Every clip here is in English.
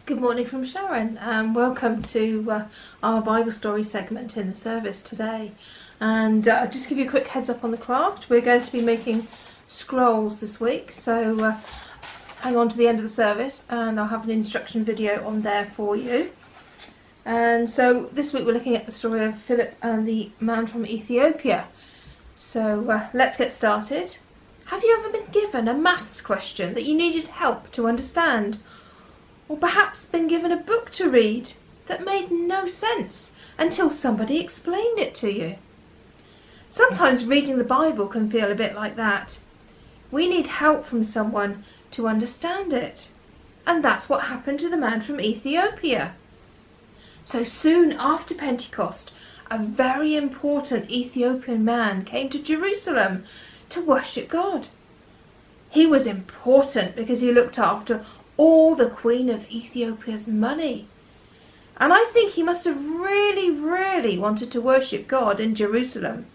Good morning from Sharon, and welcome to our Bible story segment in the service today. And I'll just give you a quick heads up on the craft. We're going to be making scrolls this week, so hang on to the end of the service and I'll have an instruction video on there for you. And so this week we're looking at the story of Philip and the man from Ethiopia. So let's get started. Have you ever been given a maths question that you needed help to understand? Or perhaps been given a book to read that made no sense until somebody explained it to you? Sometimes reading the Bible can feel a bit like that. We need help from someone to understand it. And that's what happened to the man from Ethiopia. So soon after Pentecost, a very important Ethiopian man came to Jerusalem to worship God. He was important because he looked after all the Queen of Ethiopia's money. And I think he must have really wanted to worship God in Jerusalem,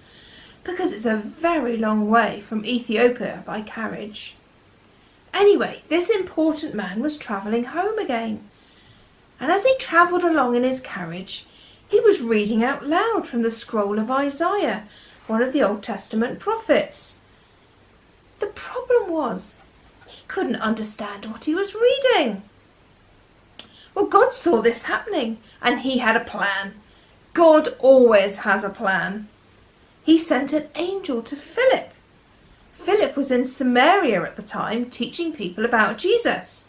because it's a very long way from Ethiopia by carriage. Anyway, this important man was travelling home again. And as he travelled along in his carriage, he was reading out loud from the scroll of Isaiah, one of the Old Testament prophets. The problem was, he couldn't understand what he was reading. Well, God saw this happening and he had a plan. God always has a plan. He sent an angel to Philip. Philip was in Samaria at the time, teaching people about Jesus.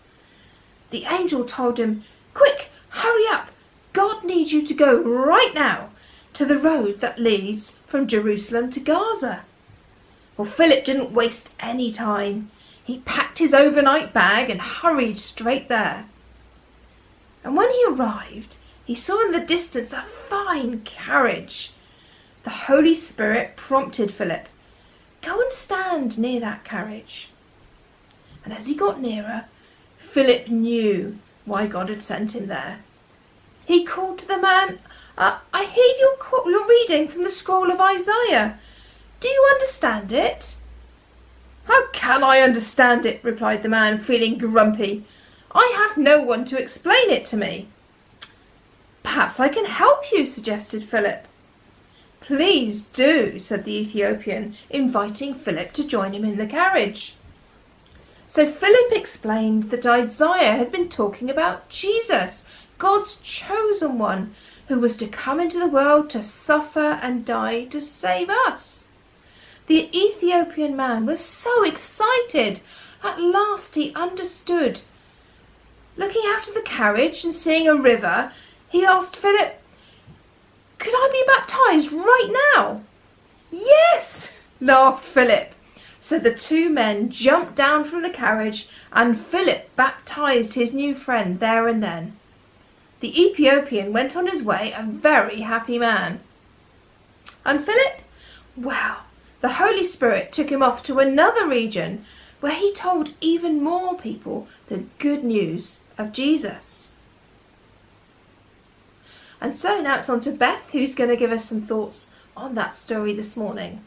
The angel told him, "Quick, hurry up. God needs you to go right now to the road that leads from Jerusalem to Gaza." Well, Philip didn't waste any time. He packed his overnight bag and hurried straight there. And when he arrived, he saw in the distance a fine carriage. The Holy Spirit prompted Philip, "Go and stand near that carriage." And as he got nearer, Philip knew why God had sent him there. He called to the man, "I hear you're reading from the scroll of Isaiah. Do you understand it?" "How can I understand it?" replied the man, feeling grumpy. "I have no one to explain it to me." "Perhaps I can help you," suggested Philip. "Please do," said the Ethiopian, inviting Philip to join him in the carriage. So Philip explained that Isaiah had been talking about Jesus, God's chosen one, who was to come into the world to suffer and die to save us. The Ethiopian man was so excited. At last he understood. Looking out of the carriage and seeing a river, he asked Philip, "Could I be baptized right now?" "Yes," laughed Philip. So the two men jumped down from the carriage and Philip baptized his new friend there and then. The Ethiopian went on his way a very happy man. And Philip? Well, the Holy Spirit took him off to another region where he told even more people the good news of Jesus. And so now it's on to Beth, who's going to give us some thoughts on that story this morning.